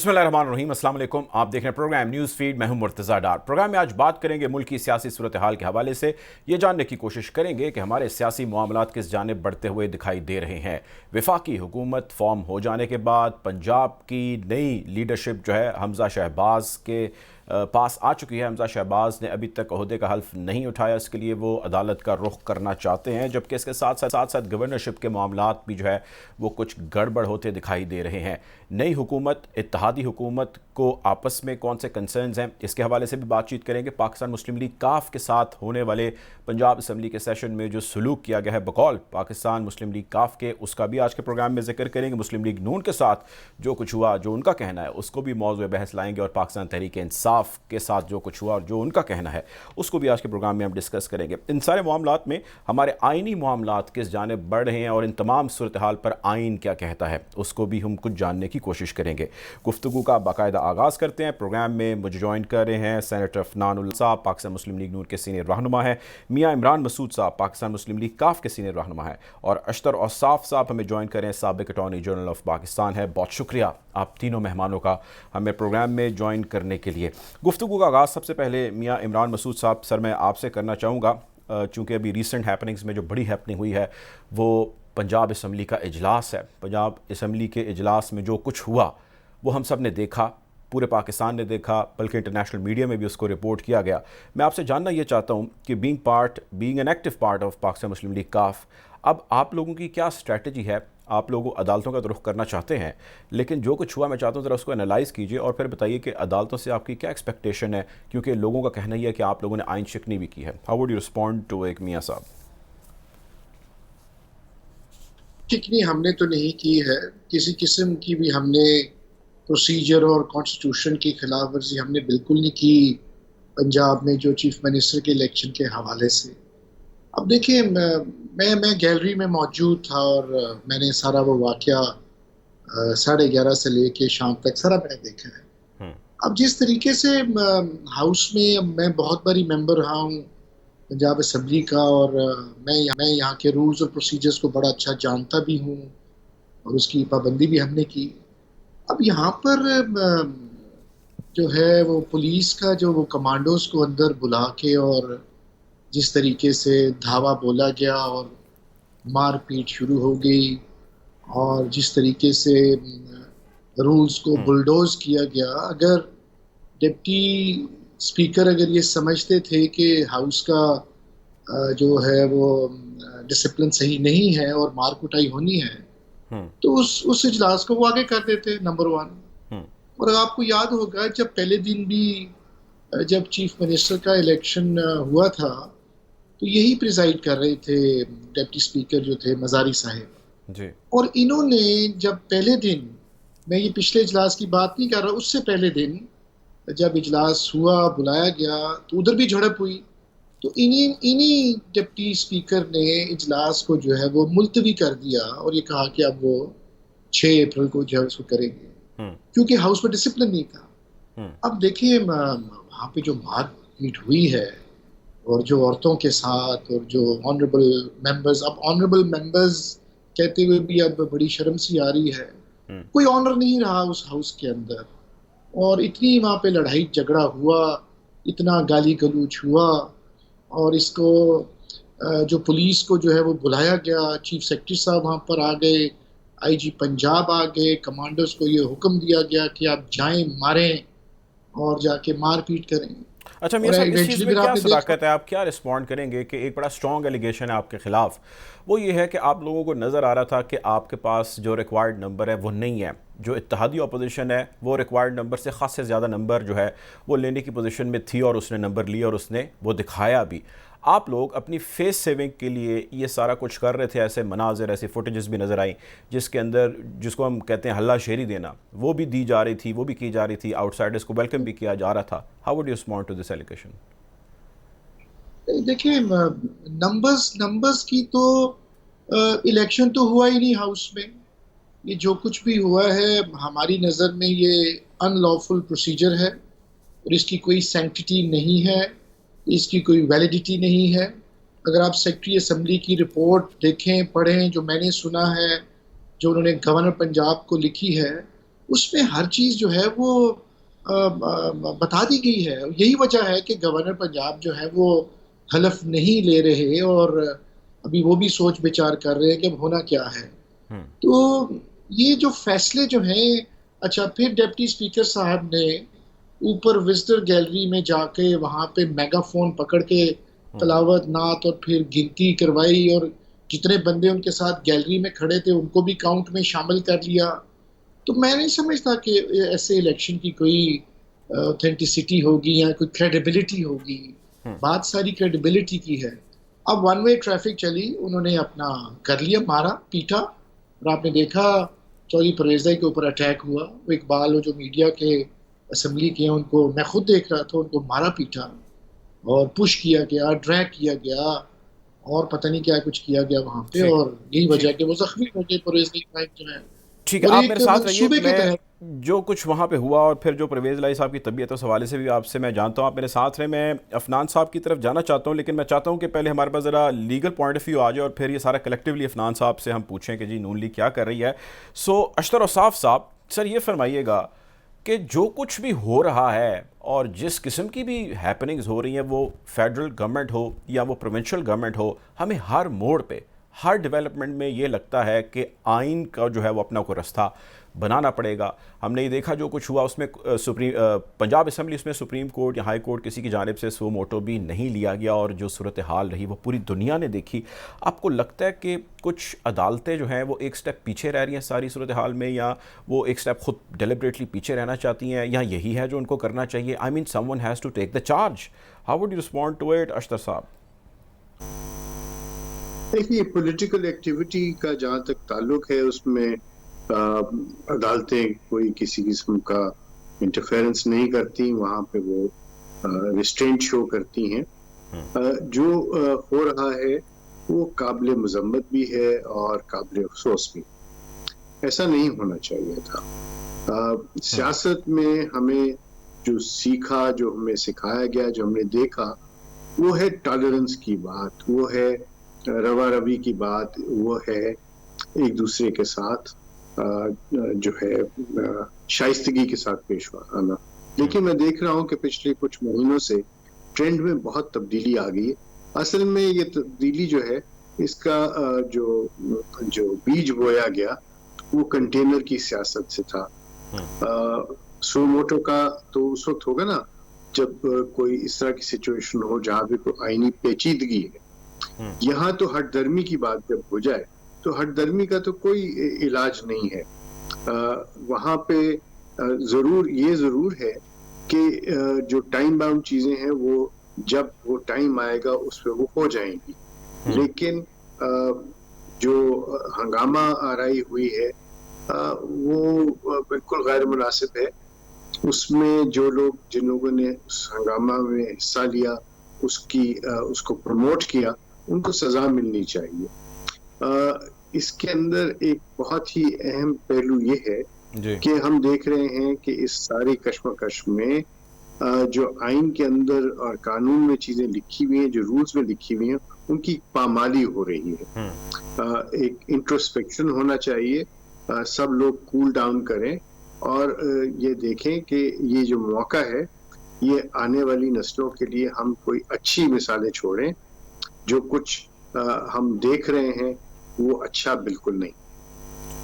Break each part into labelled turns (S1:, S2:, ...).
S1: बिस्मिल्लाहिर्रहमानिर्रहीम, अस्सलाम वालेकुम। आप देख रहे हैं प्रोग्राम न्यूज़ फीड। मैं हूं मुर्तज़ा डार। प्रोग्राम में आज बात करेंगे मुल्क की सियासी सूरत हाल के हवाले से। ये जानने की कोशिश करेंगे कि हमारे सियासी मामलात किस जानिब बढ़ते हुए दिखाई दे रहे हैं। वफाकी हुकूमत फॉर्म हो जाने के बाद पंजाब की नई लीडरशिप जो है हमज़ा शहबाज के पास आ चुकी है। हमज़ा शहबाज ने अभी तक ओहदे का हल्फ नहीं उठाया, इसके लिए वो अदालत का रुख करना चाहते हैं, जबकि इसके साथ साथ गवर्नरशिप के मामलात भी जो है वो कुछ गड़बड़ होते दिखाई दे रहे हैं। नई हुकूमत, इत्तेहादी हुकूमत को आपस में कौन से कंसर्न्स हैं, इसके हवाले से भी बातचीत करेंगे। पाकिस्तान मुस्लिम लीग काफ के साथ होने वाले पंजाब असम्बली के सेशन में जो सलूक किया गया है बकौल पाकिस्तान मुस्लिम लीग काफ के, उसका भी आज के प्रोग्राम में जिक्र करेंगे। मुस्लिम लीग नून के साथ जो कुछ हुआ, जो उनका कहना है, उसको भी मौजूद बहस लाएंगे। और पाकिस्तान तहरीक इंसाफ के साथ जो कुछ हुआ और जो उनका कहना है, उसको भी आज के प्रोग्राम में हम डिस्कस करेंगे। इन सारे मामलात में हमारे आइनी मामलात किस जानिब बढ़ रहे हैं और इन तमाम सूरत हाल पर आइन क्या कहता है, उसको भी हम कुछ जानने की कोशिश करेंगे। गुफ्तगू का बाकायदा आगाज़ करते हैं। प्रोग्राम में मुझे ज्वाइन कर रहे हैं सेनेटर फनानुल साहब, पाकिस्तान मुस्लिम लीग नून के सीनियर रहनुमा है। मियाँ इमरान मसूद साहब, पाकिस्तान मुस्लिम लीग काफ के सीनियर रहनुमा है। और अशतर औसाफ साहब हमें ज्वाइन कर रहे हैं, साबिक अटॉर्नी जनरल ऑफ पाकिस्तान है। बहुत शुक्रिया आप तीनों मेहमानों का हमें प्रोग्राम में ज्वाइन करने के लिए। गुफ्तगू का आगाज़ सबसे पहले मियाँ इमरान मसूद साहब, सर मैं आपसे करना चाहूँगा, चूँकि अभी रिसेंट हैपनिंग्स में जो बड़ी हैपनिंग हुई है वो पंजाब असम्बली का इजलास है। पंजाब असम्बली के इजलास में जो कुछ हुआ वो हम सब ने देखा, पूरे पाकिस्तान ने देखा, बल्कि इंटरनेशनल मीडिया में भी उसको रिपोर्ट किया गया। मैं आपसे जानना ये चाहता हूँ कि being an active part of Pakistan Muslim League काफ, अब आप लोगों की क्या स्ट्रैटेजी है? आप लोगों अदालतों का तो रुख करना चाहते हैं, लेकिन जो कुछ हुआ मैं चाहता हूँ ज़रा उसको एनालाइज़ कीजिए और फिर बताइए कि अदालतों से आपकी क्या एक्सपेक्टेशन है, क्योंकि लोगों का कहना ही है कि आप लोगों ने आइन शिकनी भी की है। How would you respond to एक मियाँ साहब?
S2: शिकनी हमने तो नहीं की है, किसी किस्म की भी हमने प्रोसीजर और कॉन्स्टिट्यूशन की खिलाफ वर्जी हमने बिल्कुल नहीं की पंजाब में जो चीफ मिनिस्टर के इलेक्शन के हवाले से। अब देखिए, मैं गैलरी में मौजूद था और मैंने सारा वो वाकया 11:30 से लेके शाम तक सारा मैंने देखा है।
S1: हम्म।
S2: अब जिस तरीके से हाउस में मैं बहुत बारी मेंबर रहा हूँ पंजाब असम्बली का, और मैं यहाँ के रूल्स और प्रोसीजर्स को बड़ा अच्छा जानता भी हूँ और उसकी पाबंदी भी हमने की। अब यहाँ पर जो है वो पुलिस का जो वो कमांडोज को अंदर बुला के और जिस तरीके से धावा बोला गया और मारपीट शुरू हो गई और जिस तरीके से रूल्स को
S1: हम्म।
S2: बुलडोज किया गया। अगर डिप्टी स्पीकर अगर ये समझते थे कि हाउस का जो है वो डिसिप्लिन सही नहीं है और मार कुटाई होनी है,
S1: हम्म।
S2: तो उस इजलास को वो आगे कर देते, नंबर वन।
S1: हम्म।
S2: और आपको याद होगा जब पहले दिन भी जब चीफ मिनिस्टर का इलेक्शन हुआ था तो यही प्रिजाइड कर रहे थे डिप्टी स्पीकर जो थे मजारी साहब।
S1: जी।
S2: और इन्होंने जब पहले दिन, मैं ये पिछले इजलास की बात नहीं कर रहा, उससे पहले दिन जब इजलास हुआ बुलाया गया तो उधर भी झड़प हुई। तो इन्हीं इन्हीं डिप्टी स्पीकर ने इजलास को जो है वो मुलतवी कर दिया और ये कहा कि अब वो 6 अप्रैल को जो है उसको करेंगे,
S1: हम्म।
S2: क्योंकि हाउस में डिसिप्लिन नहीं था।
S1: हम्म।
S2: अब देखिए, वहाँ पे जो मारपीट हुई है और जो औरतों के साथ और जो ऑनरेबल मेंबर्स, अब ऑनरेबल मेंबर्स कहते हुए भी अब बड़ी शर्म सी आ रही है।
S1: हम्म।
S2: कोई ऑनर नहीं रहा उस हाउस के अंदर, और इतनी वहाँ पे लड़ाई झगड़ा हुआ, इतना गाली गलौज हुआ। और इसको जो पुलिस को जो है वो बुलाया गया, चीफ सेक्रेटरी साहब वहाँ पर आ गए, आईजी पंजाब आ गए, कमांडर्स को ये हुक्म दिया गया कि आप जाएं, मारें और जाके मारपीट करें।
S1: अच्छा मियां
S2: और
S1: साहब, इस चीज़
S2: इवेंचुअली
S1: में
S2: फिर
S1: क्या
S2: आपने देखा।
S1: सदाकत है? आप क्या रिस्पॉन्ड करेंगे कि एक बड़ा स्ट्रॉन्ग एलिगेशन है आपके खिलाफ, वो ये है कि आप लोगों को नज़र आ रहा था कि आपके पास जो रिक्वायर्ड नंबर है वो नहीं है, जो इत्तेहादी अपोजिशन है वो रिक्वायर्ड नंबर से ख़ास से ज़्यादा नंबर जो है वो लेने की पोजीशन में थी और उसने नंबर लिया और उसने वो दिखाया भी। आप लोग अपनी फेस सेविंग के लिए ये सारा कुछ कर रहे थे, ऐसे मनाजिर, ऐसी फुटेजेस भी नज़र आई जिसके अंदर जिसको हम कहते हैं हल्ला शेरी देना, वो भी दी जा रही थी, वो भी की जा रही थी, आउटसाइडर्स को वेलकम भी किया जा रहा था। How would you respond to this allegation?
S2: देखिए, नंबर्स नंबर्स की तो इलेक्शन तो हुआ ही नहीं हाउस में। ये जो कुछ भी हुआ है हमारी नज़र में ये अनलॉफुल प्रोसीजर है और इसकी कोई सैंक्टिटी नहीं है, इसकी कोई वैलिडिटी नहीं है। अगर आप सेक्रेटरी असम्बली की रिपोर्ट देखें, पढ़ें, जो मैंने सुना है, जो उन्होंने गवर्नर पंजाब को लिखी है, उसमें हर चीज़ जो है वो बता दी गई है। यही वजह है कि गवर्नर पंजाब जो है वो हलफ नहीं ले रहे और अभी वो भी सोच विचार कर रहे हैं कि अब होना क्या है।
S1: हम्म।
S2: तो ये जो फैसले जो हैं, अच्छा फिर डिप्टी स्पीकर साहब ने ऊपर विजिटर गैलरी में जाके वहां पे मेगाफोन पकड़ के
S1: हम्म।
S2: तलावत नात और फिर गिनती करवाई और जितने बंदे उनके साथ गैलरी में खड़े थे उनको भी काउंट में शामिल कर लिया। तो मैं नहीं समझता कि ऐसे इलेक्शन की कोई ऑथेंटिसिटी होगी या कोई क्रेडिबिलिटी होगी।
S1: हम्म।
S2: बात सारी क्रेडिबिलिटी की है। अब वन वे ट्रैफिक चली, उन्होंने अपना कर लिया, मारा पीटा, और आपने देखा चौधरी परवेज के ऊपर अटैक हुआ। वो इकबाल, वो जो मीडिया के असेंबली के हैं, उनको मैं खुद देख रहा था, उनको मारा पीटा और पुश किया गया, ड्रैग किया गया, और पता नहीं क्या कुछ किया गया वहां पे,
S1: ठीक।
S2: और यही वजह है
S1: ठीक।
S2: कि वो जख्मी हो गए परवेज भाई जो है।
S1: ठीक है,
S2: और
S1: आप
S2: एक
S1: मेरे साथ रहिए।
S2: मंसूबे के
S1: मैं
S2: तहत
S1: जो कुछ वहाँ पे हुआ और फिर जो परवेज़ लाई साहब की तबीयत है उस हवाले से भी आपसे मैं जानता हूँ। आप मेरे साथ रहे। मैं अफनान साहब की तरफ जाना चाहता हूँ, लेकिन मैं चाहता हूँ कि पहले हमारे पास ज़रा लीगल पॉइंट ऑफ व्यू आ जाए और फिर ये सारा कलेक्टिवली अफनान साहब से हम पूछें कि जी नून लीग क्या कर रही है। सो अशतर औसाफ साहब, सर ये फरमाइएगा कि जो कुछ भी हो रहा है और जिस किस्म की भी हैपनिंग्स हो रही हैं, वो फेडरल गवर्नमेंट हो या वो प्रोविंशियल गवर्नमेंट हो, हमें हर मोड़ पे हर डेवलपमेंट में ये लगता है कि आइन का जो है वो अपना कोई रास्ता बनाना पड़ेगा। हमने ये देखा जो कुछ हुआ उसमें पंजाब असम्बली उसमें सुप्रीम कोर्ट या हाई कोर्ट किसी की जानिब से सो मोटो भी नहीं लिया गया और जो सूरत हाल रही वो पूरी दुनिया ने देखी। आपको लगता है कि कुछ अदालतें जो हैं वो एक स्टेप पीछे रह रही हैं सारी सूरत हाल में, या वो एक स्टेप खुद डेलिबरेटली पीछे रहना चाहती हैं, या यही है जो उनको करना चाहिए? I mean someone has to take the charge. How would you respond to it Ashtar साहब?
S3: देखिए, पॉलिटिकल एक्टिविटी का जहाँ तक ताल्लुक है उसमें अदालतें कोई किसी किस्म का इंटरफेरेंस नहीं करती, वहाँ पे वो रिस्ट्रेंट शो करती हैं। जो हो रहा है वो काबिल मजम्मत भी है और काबिल अफसोस भी। ऐसा नहीं होना चाहिए था। सियासत में हमें जो सीखा, जो हमें सिखाया गया, जो हमने देखा, वो है टॉलरेंस की बात, वो है रवा रवी की बात, वो है एक दूसरे के साथ जो है शाइस्तगी के साथ पेश आना। लेकिन मैं देख रहा हूँ कि पिछले कुछ महीनों से ट्रेंड में बहुत तब्दीली आ गई है। असल में ये तब्दीली जो है, इसका जो बीज बोया गया वो कंटेनर की सियासत से था। सो मोटो का तो उस वक्त होगा ना जब कोई इस तरह की सिचुएशन हो जहाँ पे कोई आईनी पेचीदगी है। यहाँ तो हठधर्मी की बात जब हो जाए तो हठधर्मी का तो कोई इलाज नहीं है। वहाँ पे जरूर है कि जो टाइम बाउंड चीजें हैं वो जब वो टाइम आएगा उस पर वो हो जाएंगी। लेकिन जो हंगामा आराई हुई है वो बिल्कुल गैर मुनासिब है। उसमें जिन लोगों ने उस हंगामा में हिस्सा लिया, उसको प्रमोट किया, उनको सजा मिलनी चाहिए। इसके अंदर एक बहुत ही अहम पहलू ये है कि हम देख रहे हैं कि इस सारी कश्मकश में जो आइन के अंदर और कानून में चीजें लिखी हुई हैं, जो रूल्स में लिखी हुई हैं, उनकी पामाली हो रही है। एक इंट्रोस्पेक्शन होना चाहिए, सब लोग कूल डाउन करें और ये देखें कि ये जो मौका है ये आने वाली नस्लों के लिए हम कोई अच्छी मिसालें छोड़ें। जो कुछ हम देख रहे हैं वो अच्छा बिल्कुल नहीं।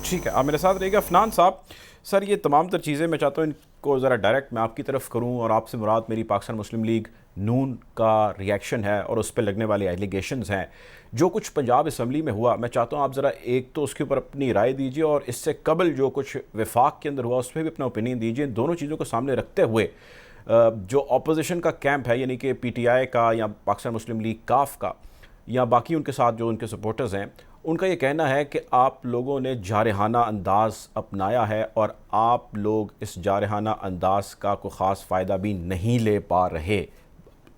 S1: ठीक है, आप मेरे साथ रहिएगा। अफनान साहब, सर ये तमाम तर चीज़ें मैं चाहता हूँ इनको ज़रा डायरेक्ट मैं आपकी तरफ करूँ, और आपसे मुराद मेरी पाकिस्तान मुस्लिम लीग नून का रिएक्शन है और उस पर लगने वाले एलिगेशंस हैं। जो कुछ पंजाब असम्बली में हुआ, मैं चाहता हूँ आप ज़रा एक तो उसके ऊपर अपनी राय दीजिए, और इससे कबल जो कुछ वफाक के अंदर हुआ उस पर भी अपना ओपिनियन दीजिए। इन दोनों चीज़ों को सामने रखते हुए जो अपोजिशन का कैंप है, यानी कि PTI का या पाकिस्तान मुस्लिम लीग काफ का या बाकी उनके साथ जो उनके सपोर्टर्स हैं, उनका ये कहना है कि आप लोगों ने जारहाना अंदाज़ अपनाया है और आप लोग इस जारहाना अंदाज़ का कोई ख़ास फ़ायदा भी नहीं ले पा रहे।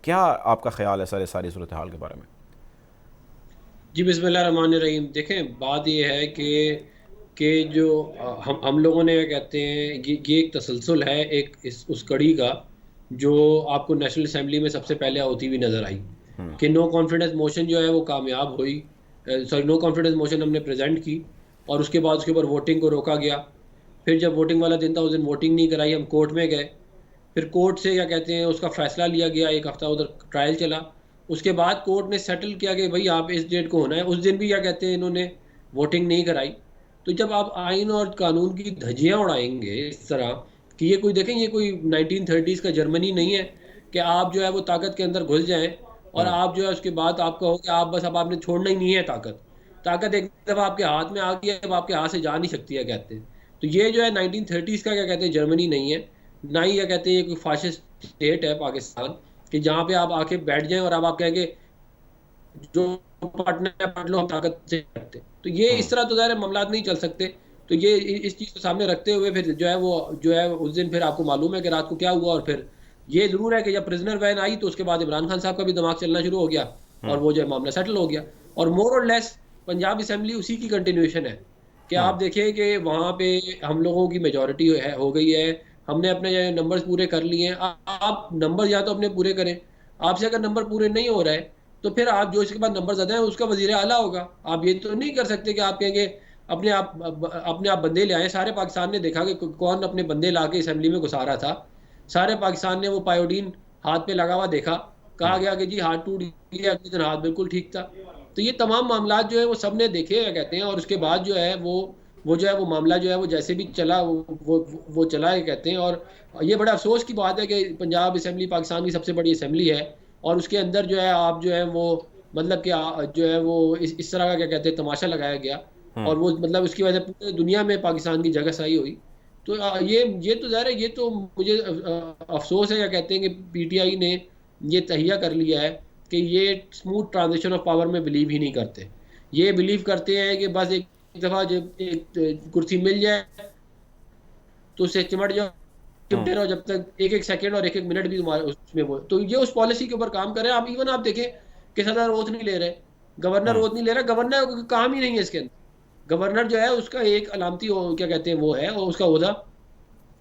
S1: क्या आपका ख्याल है सर इस सारी सूरत हाल के बारे में?
S4: जी बिस्मिल्लाहिर्रहमानिर्रहीम। देखें, बात ये है कि जो हम लोगों ने कहते हैं ये एक तसलसल है एक उस कड़ी का जो आपको नेशनल असेंबली में सबसे पहले होती हुई नज़र आई कि नो कॉन्फिडेंस मोशन जो है वो कामयाब हुई। नो कॉन्फिडेंस मोशन हमने प्रेजेंट की और उसके बाद उसके ऊपर वोटिंग को रोका गया फिर जब वोटिंग वाला दिन था उस दिन वोटिंग नहीं कराई, हम कोर्ट में गए, फिर कोर्ट से क्या कहते हैं उसका फैसला लिया गया, एक हफ्ता उधर ट्रायल चला, उसके बाद कोर्ट ने सेटल किया कि भाई आप इस डेट को होना है। उस दिन भी क्या कहते हैं इन्होंने वोटिंग नहीं कराई। तो जब आप आइन और कानून की धज्जियां उड़ाएंगे इस तरह कि ये कोई देखें, ये कोई 1930s का जर्मनी नहीं है कि आप जो है वो ताकत के अंदर घुस जाएं और आप जो है उसके बाद आपका हो कि आप बस अब आपने छोड़ना ही नहीं है ताकत। ताकत एक दफ़ा आपके हाथ में आ गई है, अब आपके हाथ से जा नहीं सकती है कहते हैं। तो ये जो है 1930s का क्या कहते हैं जर्मनी नहीं है, ना ही क्या कहते हैं ये कोई फाशिस्ट स्टेट है पाकिस्तान, कि जहाँ पे आप आके बैठ जाएं और अब आप कहेंगे जो पढ़ना है पढ़ लो, हम ताकत से करते। तो ये इस तरह तो ज़ाहिर मामला नहीं चल सकते। तो ये इस चीज़ को सामने रखते हुए फिर जो है उस दिन फिर आपको मालूम है कि रात को क्या हुआ। और फिर ये ज़रूर है कि जब प्रिजनर वैन आई तो उसके बाद इमरान खान साहब का भी दिमाग चलना शुरू हो गया और वो जो है मामला सेटल हो गया। और मोर और लेस पंजाब असेंबली उसी की कंटिन्यूएशन है कि आप देखें कि वहाँ पे हम लोगों की मेजॉरिटी हो गई है, हमने अपने नंबर्स पूरे कर लिए हैं। आप नंबर या तो अपने पूरे करें, आपसे अगर नंबर पूरे नहीं हो रहा है तो फिर आप जो इसके बाद नंबर ज़्यादा है उसका वज़ीर आला होगा। आप ये तो नहीं कर सकते कि आप कहेंगे अपने आप बंदे ले आए। सारे पाकिस्तान ने देखा कि कौन अपने बंदे ला के असेंबली में घुसा रहा था। सारे पाकिस्तान ने वो पायोडीन हाथ पे लगा हुआ देखा, कहा गया कि जी हाथ टूट गया, अगले दिन हाथ बिल्कुल ठीक था। तो ये तमाम मामला जो है वो सब ने देखे कहते हैं। और उसके बाद जो है वो जो है वो मामला जो है वो जैसे भी चला वो चला है कहते हैं। और ये बड़ा अफसोस की बात है कि पंजाब असेंबली पाकिस्तान की सबसे बड़ी असेंबली है और उसके अंदर जो है आप जो है वो मतलब कि जो है वो इस तरह का क्या कहते हैं तमाशा लगाया गया और वो मतलब उसकी वजह से पूरी दुनिया में पाकिस्तान की जगह सही हुई। तो ये तो ज़ाहिर है, ये तो मुझे अफसोस है क्या कहते हैं कि पीटीआई ने ये तहिया कर लिया है कि ये स्मूथ ट्रांजिशन ऑफ पावर में बिलीव ही नहीं करते। ये बिलीव करते हैं कि बस एक दफ़ा जब एक कुर्सी मिल जाए तो उससे चिमट जाओ, चिमटे रहो जब तक एक सेकंड और एक मिनट भी तुम्हारे उसमें वो। तो ये उस पॉलिसी के ऊपर काम कर रहे हैं। आप इवन आप देखें कि सदर ओथ नहीं ले रहे, गवर्नर ओथ नहीं ले रहा। गवर्नर का काम ही नहीं है इसके अंदर। गवर्नर जो है उसका एक अलामती क्या कहते हैं वो है और उसका ओहदा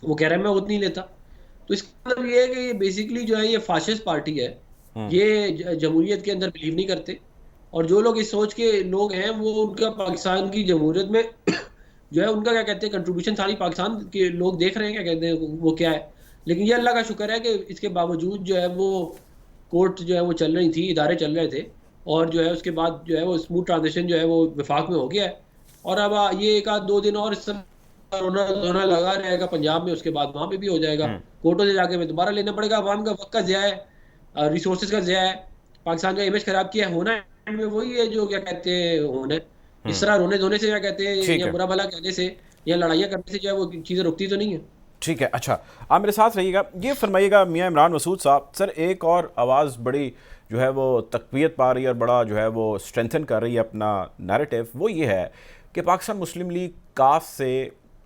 S4: वो कह रहा है मैं ओथ नहीं लेता। तो इसका मतलब ये है कि ये बेसिकली जो है ये फाशिस्ट पार्टी है, ये जमहूरियत के अंदर बिलीव नहीं करते। और जो लोग इस सोच के लोग हैं वो उनका पाकिस्तान की जमहूरियत में जो है उनका क्या कहते हैं कंट्रीब्यूशन सारी पाकिस्तान के लोग देख रहे हैं क्या कहते हैं वो क्या है। लेकिन ये अल्लाह का शुक्र है कि इसके बावजूद जो है वो कोर्ट जो है वो चल रही थी, इदारे चल रहे थे और जो है उसके बाद जो है वो स्मूथ ट्रांजिशन जो है वो वफाक में हो गया है। और अब ये एक आध 2 दिन और इस रोना लगा रहेगा पंजाब में, उसके बाद वहाँ पे भी हो जाएगा। कोर्टों से जाके दोबारा लेना पड़ेगा। अवाम का वक्त का ज़िया है, रिसोर्सेज का ज़िया है, पाकिस्तान का इमेज खराब किया। होना एंड में वही है जो क्या कहते हैं होना है। इस तरह रोने धोने से क्या कहते हैं या बुरा भला कहने से या लड़ाइयाँ करने से जो है वो चीज़ें रुकती तो नहीं है।
S1: ठीक है, अच्छा आप मेरे साथ रहिएगा। ये फरमाइएगा मियाँ इमरान मसूद साहब, सर एक और आवाज़ बड़ी जो है वो तक़वियत पा रही है और बड़ा जो है वो स्ट्रेंथन कर रही है अपना नैरेटिव, वो ये है कि पाकिस्तान मुस्लिम लीग काफ से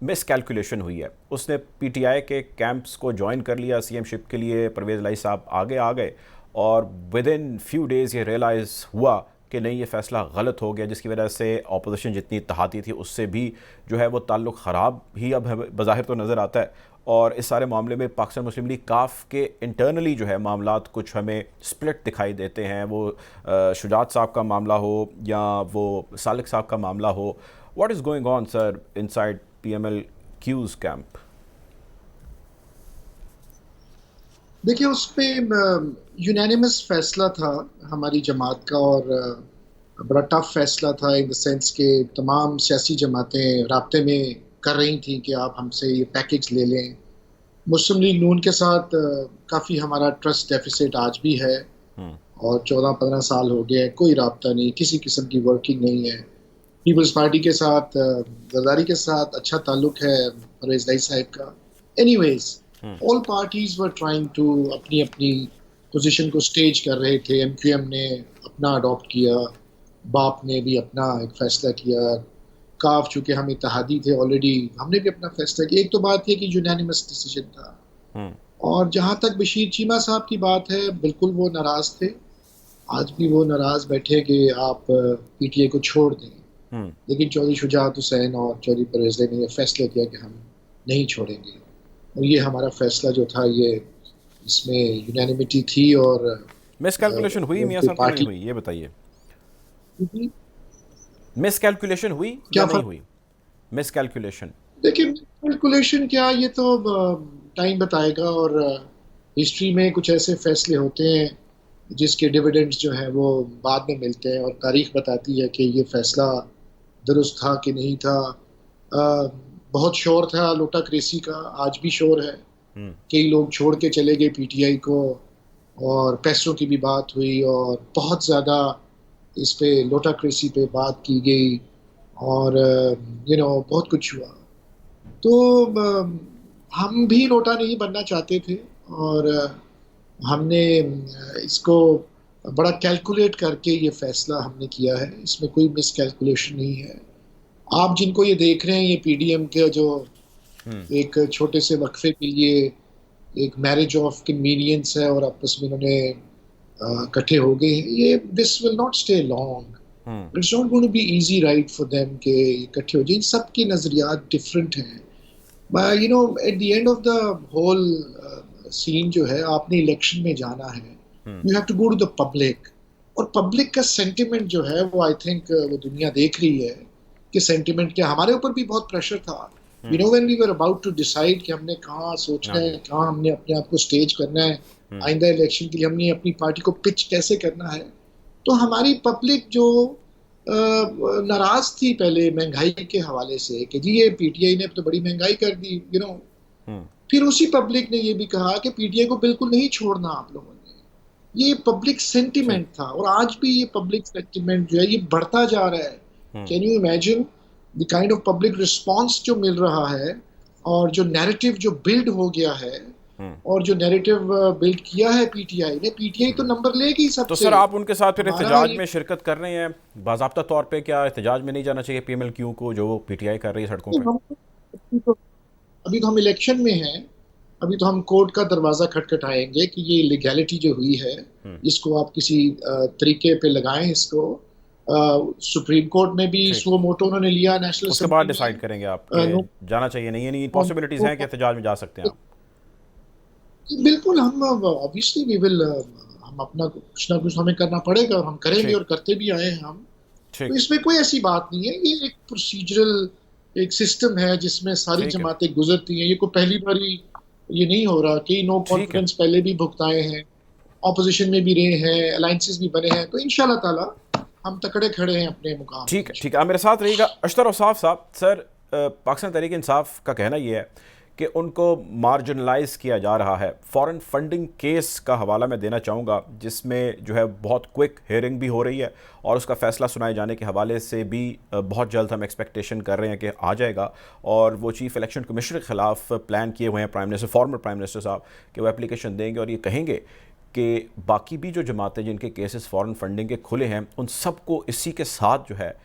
S1: मिस कैलकुलेशन हुई है। उसने पीटीआई के कैंप्स को ज्वाइन कर लिया सीएम शिप के लिए, परवेज़ इलाही साहब आगे आ गए और विद इन फ्यू डेज़ ये रियलाइज़ हुआ कि नहीं ये फ़ैसला गलत हो गया, जिसकी वजह से अपोजिशन जितनी इत्तेहादी थी उससे भी जो है वो ताल्लुक़ ख़राब ही अब बज़ाहिर तो नज़र आता है। और इस सारे मामले में पाकिस्तान मुस्लिम लीग काफ के इंटरनली जो है मामलात कुछ हमें स्प्लिट दिखाई देते हैं। वो शुजात साहब का मामला हो या वो सालिक साहब का मामला हो। What is going on sir inside PMLQ's camp?
S2: देखिए उस पर यूनानिमस फैसला था हमारी जमात का और बड़ा टफ फैसला था इन द सेंस के तमाम सियासी जमातें राब्ते में कर रही थी कि आप हमसे ये पैकेज ले लें। मुस्लिम लीग नून के साथ काफ़ी हमारा ट्रस्ट डेफिसिट आज भी है और 14-15 साल हो गए कोई राब्ता नहीं, किसी किस्म की वर्किंग नहीं है। पीपल्स पार्टी के साथ जरदारी के साथ अच्छा ताल्लुक है परवेज़ इलाही साहब का। Anyways all parties were trying to अपनी अपनी पोजीशन को स्टेज कर रहे थे। MQM ने अपना अडॉप्ट किया, बाप ने भी अपना एक फ़ैसला किया, काफ चूँकि हम इत्तेहादी थे ऑलरेडी हमने भी अपना फैसला किया। एक तो बात है कि यूनानिमस डिसीजन था और जहाँ तक बशीर चीमा साहब की बात है बिल्कुल वो नाराज़ थे, आज भी वो नाराज़ बैठे कि आप PTA को छोड़ दें। लेकिन चौधरी शुजात हुसैन और चौधरी परवेज़ ने यह फैसला किया कि हम नहीं छोड़ेंगे और ये हमारा फैसला जो था ये इसमें यूनानिमिटी थी। और
S1: मिसकैलकुलेशन हुई मियाँ साहब नहीं हुई, ये बताइए। मिसकैलकुलेशन हुई या नहीं हुई? मिसकैलकुलेशन
S2: देखिए कैलकुलेशन क्या, ये तो टाइम बताएगा। और हिस्ट्री में कुछ ऐसे फैसले होते हैं जिसके डिविडेंड्स जो हैं वो बाद में मिलते हैं, और तारीख बताती है कि ये फैसला दुरुस्त था कि नहीं था। अ, बहुत शोर था लोटाक्रेसी का, आज भी शोर है। कई लोग छोड़ के चले गए पीटीआई को, और पैसों की भी बात हुई, और बहुत ज़्यादा इस पे लोटाक्रेसी पे बात की गई, और बहुत कुछ हुआ। तो हम भी नोटा नहीं बनना चाहते थे, और हमने इसको बड़ा कैलकुलेट करके ये फैसला हमने किया है। इसमें कोई मिस कैलकुलेशन नहीं है। आप जिनको ये देख रहे हैं, ये पीडीएम के जो एक छोटे से वक्फे के लिए एक मैरिज ऑफ कन्वीनियंस है, और आपस में इन्होंने इकट्ठे हो गए हैं, ये this will not stay long. It's not going to be easy right for them के इकट्ठे हो जाए। सबके नजरियात डिफरेंट हैं। At the end of the whole scene जो है, आपने इलेक्शन में जाना है, you have to go to the public, और पब्लिक का सेंटिमेंट जो है वो आई थिंक वो दुनिया देख रही है कि सेंटिमेंट क्या। हमारे ऊपर भी बहुत प्रेशर था, when we were about to decide कि हमने कहाँ सोचना है, कहाँ हमने अपने आप को स्टेज करना है आइंदा इलेक्शन के लिए, हमने अपनी पार्टी को पिच कैसे करना है। तो हमारी पब्लिक जो नाराज थी पहले महंगाई के हवाले से कि जी ये पीटीआई ने तो बड़ी महंगाई कर दी, फिर उसी पब्लिक ने ये भी कहा कि पीटीआई को बिल्कुल नहीं छोड़ना आप लोगों ने। ये पब्लिक सेंटिमेंट था, और आज भी ये पब्लिक सेंटिमेंट जो है ये बढ़ता जा रहा है। Can you imagine the kind of public response जो मिल रहा है, और जो नैरेटिव जो बिल्ड हो गया है, और जो नैरेटिव बिल्ड किया है पीटीआई ने। पीटीआई तो नंबर लेगी सबसे।
S1: तो सर आप उनके साथ फिर एहतजाज में शिरकत कर रहे हैं बाज़ाब्ता तौर पे? क्या एहतजाज में नहीं जाना चाहिए पीएमएलक्यू को जो पीटीआई कर रही है सड़कों पे?
S2: अभी तो हम इलेक्शन में हैं, अभी तो हम कोर्ट का दरवाजा खटखटाएंगे कि ये लीगैलिटी जो हुई है इसको आप किसी तरीके पे लगाएं इसको। सुप्रीम कोर्ट में भी सो मोटो उन्होंने लिया, नेशनल
S1: उसके बाद डिसाइड करेंगे आप जाना चाहिए नहीं पॉसिबिलिटीज हैं कि एहतजाज में जा सकते हैं आप?
S2: बिल्कुल, हम ऑब्वियसली वी विल, हम अपना कुछ ना कुछ हमें करना पड़ेगा, और हम करेंगे और करते भी आए हैं हम। तो इसमें कोई ऐसी बात नहीं है, ये एक प्रोसीजरल एक सिस्टम है जिसमें सारी जमातें गुजरती हैं। ये कोई पहली बारी ये नहीं हो रहा कि नो कॉन्फिडेंस पहले भी भुगताए हैं, ऑपोजिशन में भी रहे हैं, अलायंसेस भी बने हैं। तो इंशाल्लाह ताला हम तकड़े खड़े हैं अपने मुकाम।
S1: ठीक है, आप मेरे साथ रहिएगा। अशतर औसाफ साहब, सर पाकिस्तान तहरीक इंसाफ का कहना यह है कि उनको मार्जिनलाइज किया जा रहा है। फॉरेन फंडिंग केस का हवाला मैं देना चाहूँगा, जिसमें जो है बहुत क्विक हेयरिंग भी हो रही है, और उसका फ़ैसला सुनाए जाने के हवाले से भी बहुत जल्द हम एक्सपेक्टेशन कर रहे हैं कि आ जाएगा। और वो चीफ़ इलेक्शन कमिश्नर के ख़िलाफ़ प्लान किए हुए हैं prime minister, former prime minister साहब, कि वो एप्लीकेशन देंगे और ये कहेंगे कि बाकी भी जो जमातें जिनके केसेस फॉरेन फंडिंग के खुले हैं उन सबको इसी के साथ जो है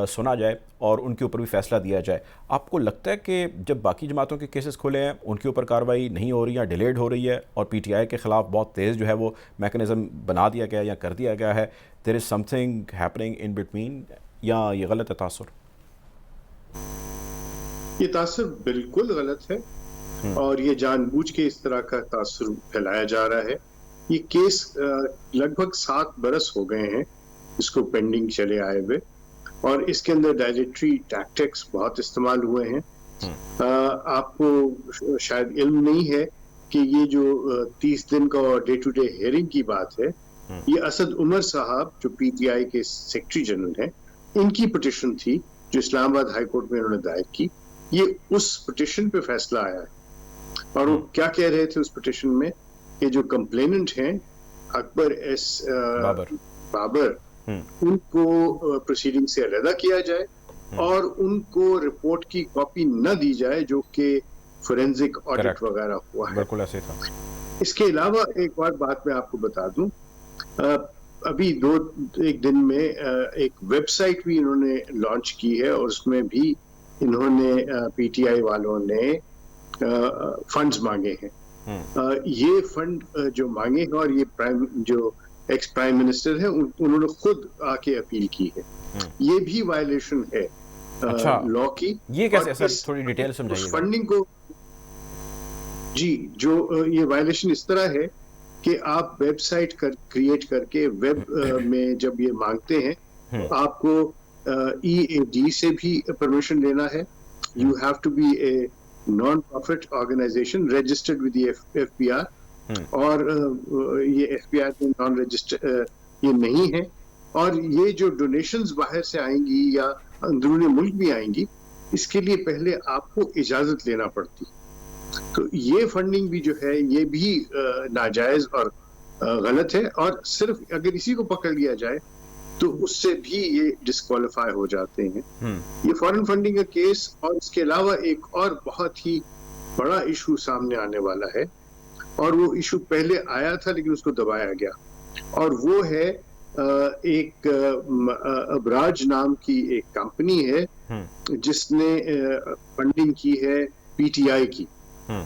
S1: सुना जाए और उनके ऊपर भी फैसला दिया जाए। आपको लगता है कि जब बाकी जमातों के केसेस खुले हैं उनके ऊपर कार्रवाई नहीं हो रही है, डिलेड हो रही है, और पीटीआई के ख़िलाफ़ बहुत तेज़ जो है वो मैकेनिज़्म बना दिया गया या कर दिया गया है, there is something happening in between, या ये गलत है तासुर?
S3: ये तासुर बिल्कुल गलत है, और ये जानबूझ के इस तरह का तासुर फैलाया जा रहा है। ये केस लगभग 7 बरस हो गए हैं इसको पेंडिंग चले आए हुए, और इसके अंदर डायरेक्टरी टैक्टिक्स बहुत इस्तेमाल हुए हैं। आपको शायद इल्म नहीं है कि ये जो 30 दिन का डे टू डे हेयरिंग की बात है, ये असद उमर साहब जो पीटीआई के सेक्रेटरी जनरल हैं, इनकी पिटिशन थी जो इस्लामाबाद हाई कोर्ट में उन्होंने दायर की। ये उस पिटिशन पे फैसला आया है, और वो क्या कह रहे थे उस पिटिशन में कि जो कंप्लेनेंट हैं अकबर एस बाबर, उनको प्रोसीडिंग से अलहदा किया जाए, और उनको रिपोर्ट की कॉपी न दी जाए जो कि फोरेंसिक ऑडिट वगैरह हुआ है।
S1: बिल्कुल ऐसे था।
S3: इसके अलावा एक और बात मैं आपको बता दूं, अभी एक दिन में एक वेबसाइट भी इन्होंने लॉन्च की है, और उसमें भी इन्होंने पीटीआई वालों ने फंड्स मांगे हैं। ये फंड जो मांगे हैं, और ये जो एक्स प्राइम मिनिस्टर है उन्होंने खुद आके अपील की है। ये भी वायलेशन है लॉ की।
S1: ये कैसे सर, थोड़ी डिटेल समझाइए।
S3: फंडिंग को जी, जो ये वायलेशन इस तरह है कि आप वेबसाइट क्रिएट करके वेब में जब ये मांगते हैं तो आपको EAD से भी परमिशन लेना है। You have to be non profit organization registered with FPR, और ये FPR में नॉन रजिस्टर ये नहीं है। और ये जो डोनेशंस बाहर से आएंगी या अंदरूनी मुल्क भी आएंगी, इसके लिए पहले आपको इजाजत लेना पड़ती। तो ये फंडिंग भी जो है ये भी नाजायज और गलत है, और सिर्फ अगर इसी को पकड़ लिया जाए तो उससे भी ये डिस्क्वालीफाई हो जाते हैं। ये फॉरेन फंडिंग का केस, और इसके अलावा एक और बहुत ही बड़ा इशू सामने आने वाला है, और वो इशू पहले आया था लेकिन उसको दबाया गया, और वो है एक अबराज नाम की एक कंपनी है जिसने फंडिंग की है PTI की,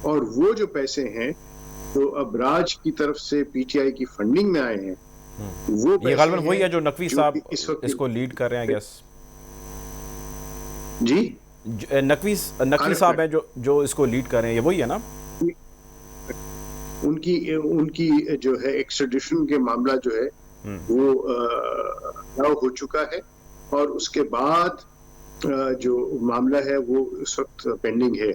S3: और वो जो पैसे हैं तो अबराज की तरफ से PTI की फंडिंग में आए हैं, वो
S1: ये गालिबन वही है जो नकवी साहब इसको लीड कर रहे हैं, गेस
S3: जी
S1: नकवी साहब हैं जो इसको लीड कर रहे हैं, ये वही है ना?
S3: उनकी जो है एक्सट्रेडिशन के मामला जो है वो हल हो चुका है, और उसके बाद जो मामला है वो इस वक्त पेंडिंग है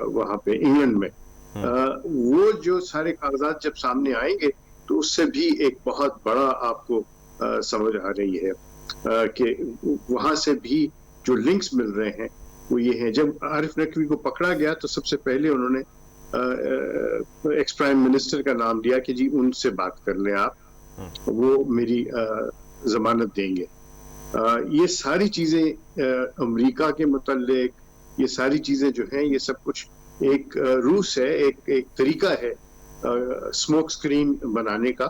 S3: वहां पे इंग्लैंड में। वो जो सारे कागजात जब सामने आएंगे तो उससे भी एक बहुत बड़ा आपको समझ आ रही है कि वहां से भी जो लिंक्स मिल रहे हैं वो ये है। जब आरिफ नकवी को पकड़ा गया तो सबसे पहले उन्होंने एक्स प्राइम मिनिस्टर का नाम लिया कि जी उनसे बात कर लें आप, वो मेरी जमानत देंगे। ये सारी चीजें अमेरिका के मुताल्लिक, ये सारी चीजें जो हैं ये सब कुछ एक रूस है, एक तरीका है स्मोक स्क्रीन बनाने का।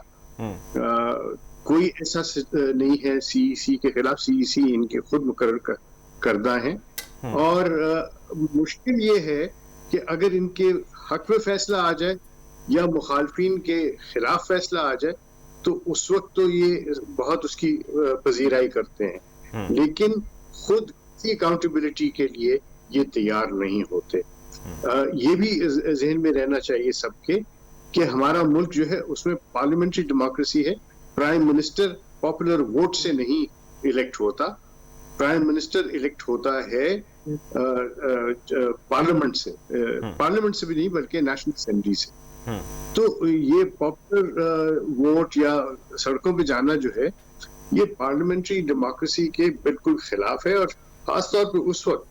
S3: कोई ऐसा नहीं है CEC के खिलाफ, CEC इनके खुद मुकर्रर करदा है, और मुश्किल ये है कि अगर इनके हक में फैसला आ जाए या मुखालफिन के खिलाफ फैसला आ जाए तो उस वक्त तो ये बहुत उसकी पजीराई करते हैं, लेकिन खुद की अकाउंटेबिलिटी के लिए ये तैयार नहीं होते। ये भी जहन में रहना चाहिए सबके कि हमारा मुल्क जो है उसमें पार्लियामेंट्री डेमोक्रेसी है। प्राइम मिनिस्टर पॉपुलर वोट से नहीं इलेक्ट होता, प्राइम मिनिस्टर इलेक्ट होता है पार्लियामेंट से भी नहीं बल्कि नेशनल असेंबली से। तो ये पॉपुलर वोट या सड़कों पे जाना जो है ये पार्लियामेंट्री डेमोक्रेसी के बिल्कुल खिलाफ है, और खासतौर पर उस वक्त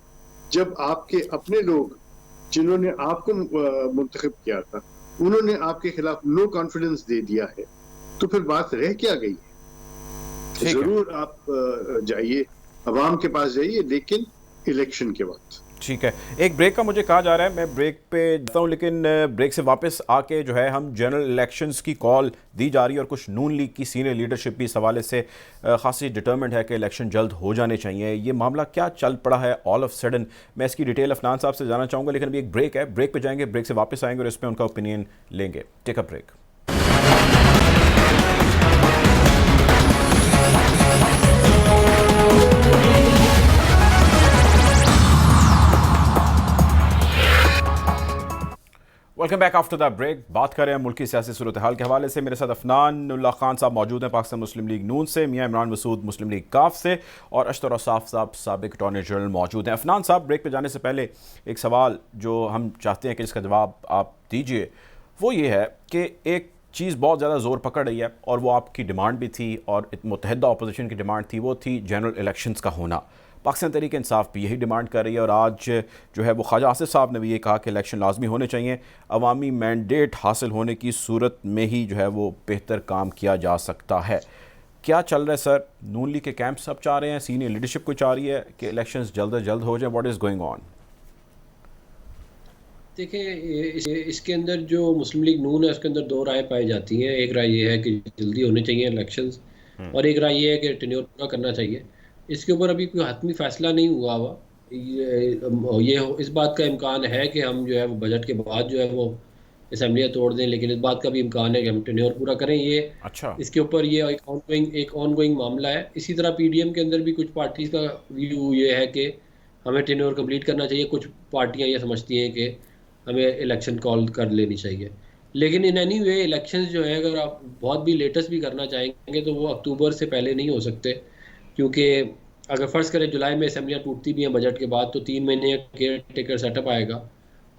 S3: जब आपके अपने लोग जिन्होंने आपको मुंतखब किया था उन्होंने आपके खिलाफ नो कॉन्फिडेंस दे दिया है, तो फिर बात रह क्या गई है? जरूर आप जाइए, अवाम के पास जाइए, लेकिन इलेक्शन के वक्त।
S1: ठीक है, एक ब्रेक का मुझे कहा जा रहा है, मैं ब्रेक पे जाता हूँ, लेकिन ब्रेक से वापस आके जो है हम जनरल इलेक्शंस की कॉल दी जा रही है, और कुछ नून लीग की सीनियर लीडरशिप भी इस हवाले से खासी डिटर्मिंड है कि इलेक्शन जल्द हो जाने चाहिए। ये मामला क्या चल पड़ा है ऑल ऑफ सडन, मैं इसकी डिटेल अफनान साहब से जानना चाहूँगा, लेकिन अभी एक ब्रेक है, ब्रेक पे जाएंगे, ब्रेक से वापस आएंगे और इस पर उनका ओपिनियन लेंगे। Take a break. Welcome back after the break. बात कर रहे हैं मुल्की सियासी सूरत हाल के हवाले से। मेरे साथ अफनान उल्लाह खान साहब मौजूद हैं पाकिस्तान मुस्लिम लीग नून से, मियां इमरान मसूद मुस्लिम लीग काफ से, और अशतर औसाफ साहब साबिक अटॉर्नी जनरल मौजूद हैं। अफनान साहब, ब्रेक पे जाने से पहले एक सवाल जो हम चाहते हैं कि इसका जवाब आप दीजिए, वो ये है कि एक चीज़ बहुत ज़्यादा ज़ोर पकड़ रही है, और वो आपकी डिमांड भी थी और मुत्तहिदा अपोजिशन की डिमांड थी, वो थी जनरल इलेक्शंस का होना। पाकिस्तान तहरीक इंसाफ भी यही डिमांड कर रही है, और आज जो है वो ख्वाजा आसिफ साहब ने भी ये कहा कि इलेक्शन लाजमी होने चाहिए, अवामी मैंडेट हासिल होने की सूरत में ही जो है वो बेहतर काम किया जा सकता है। क्या चल रहा है सर? नून लीग के कैंप सब चाह रहे हैं, सीनियर लीडरशिप को चाह रही है कि इलेक्शंस जल्द से जल्द हो जाए, व्हाट इज़ गोइंग ऑन?
S4: देखिए, इसके अंदर जो मुस्लिम लीग नून है उसके अंदर दो राय पाई जाती हैं। एक राय ये है कि जल्दी होने चाहिए इलेक्शंस, और एक राय ये है कि टेन्योर पूरा करना चाहिए। इसके ऊपर अभी कोई हतमी फैसला नहीं हुआ हुआ। ये इस बात का इम्कान है कि हम जो है वो बजट के बाद जो है वो असेंबलियाँ तोड़ दें, लेकिन इस बात का भी इम्कान है कि हम टेन्योर पूरा करें। ये
S1: अच्छा,
S4: इसके ऊपर ये एक ऑनगोइंग मामला है। इसी तरह PDM के अंदर भी कुछ पार्टीज़ का व्यू ये है कि हमें टेन्योर कंप्लीट करना चाहिए। कुछ पार्टियाँ ये समझती हैं कि हमें इलेक्शन कॉल कर लेनी चाहिए। लेकिन इन एनी वे इलेक्शंस जो है अगर आप बहुत भी लेटेस्ट भी करना चाहेंगे तो वो अक्टूबर से पहले नहीं हो सकते, क्योंकि अगर फ़र्ज़ करें जुलाई में असेंबलियाँ टूटती भी हैं बजट के बाद तो 3 महीने केयर टेकर सेटअप आएगा,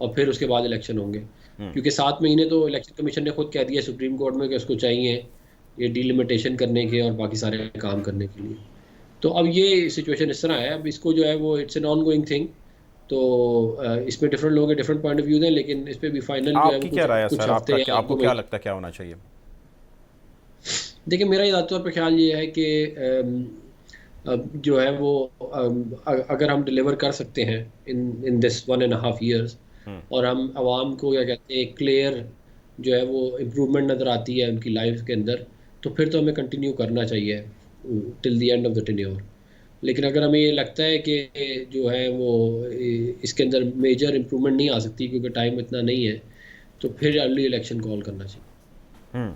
S4: और फिर उसके बाद इलेक्शन होंगे, क्योंकि 7 महीने तो इलेक्शन कमीशन ने खुद कह दिया सुप्रीम कोर्ट में कि उसको चाहिए ये डिलिमिटेशन करने के और बाकी सारे काम करने के लिए। तो अब ये सिचुएशन इस तरह है, अब इसको जो है वो it's an on going thing. तो इसमें डिफरेंट लोगों के डिफरेंट पॉइंट ऑफ व्यू हैं, लेकिन इस पे भी फाइनल जो है
S1: आपकी
S4: वो
S1: क्या राय है
S4: कुछ
S1: सर?
S4: हफ्ते या
S1: आपको क्या लगता है क्या होना चाहिए?
S4: देखिए, मेरा ज़्यादा तौर पे ख्याल ये है कि अब जो है वो अगर हम डिलीवर कर सकते हैं इन दिस 1.5 years, और हम आवाम को क्या कहते हैं क्लियर जो है वो इम्प्रूवमेंट नज़र आती है उनकी लाइफ के अंदर, तो फिर तो हमें कंटिन्यू करना चाहिए till the end of the tenure. लेकिन अगर हमें ये लगता है कि जो है वो इसके अंदर मेजर इम्प्रूवमेंट नहीं आ सकती क्योंकि टाइम इतना नहीं है, तो फिर अर्ली इलेक्शन कॉल करना चाहिए।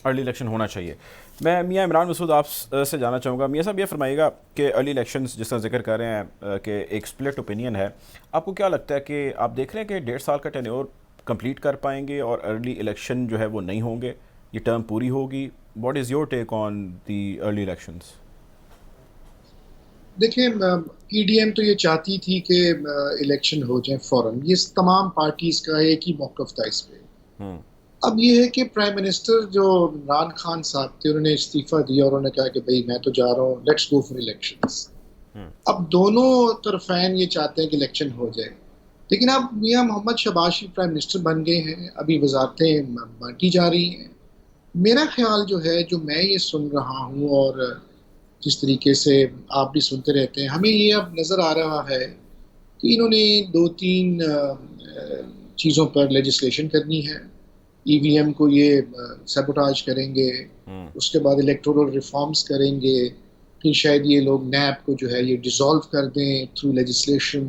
S1: अर्ली इलेक्शन होना चाहिए। मैं मियाँ इमरान मसूद आप से जानना चाहूँगा, मियाँ साहब ये फरमाइएगा कि अर्ली इलेक्शंस जिस तरह जिक्र कर रहे हैं कि एक स्प्लिट ओपिनियन है, आपको क्या लगता है कि आप देख रहे हैं कि 1.5 साल का टेन्योर कंप्लीट कर पाएंगे और अर्ली इलेक्शन जो है वो नहीं होंगे, ये टर्म पूरी होगी? What is your take on the early elections?
S2: देखिए, पीडीएम तो ये चाहती थी कि इलेक्शन हो जाए फ़ौरन। ये तमाम पार्टीज़ का एक ही मौक़िफ़ था इस पे। अब ये है कि प्राइम मिनिस्टर जो इमरान खान साहब थे, उन्होंने इस्तीफ़ा दिया और उन्होंने कहा कि भाई मैं तो जा रहा हूँ, लेट्स गो फॉर इलेक्शंस। अब दोनों तरफ़ैन ये चाहते हैं कि इलेक्शन हो जाए, लेकिन अब मियाँ मोहम्मद शहबाज प्राइम मिनिस्टर बन गए हैं, अभी वज़ारतें बांटी जा रही हैं। मेरा ख्याल जो है, जो मैं ये सुन रहा हूँ और जिस तरीके से आप भी सुनते रहते हैं, हमें ये अब नज़र आ रहा है कि इन्होंने 2-3 चीज़ों पर लेजिस्लेशन करनी है। ईवीएम को ये सबोटाज करेंगे, उसके बाद इलेक्टोरल रिफॉर्म्स करेंगे, फिर शायद ये लोग नैब को जो है ये डिसॉल्व कर दें थ्रू लेजिस्लेशन,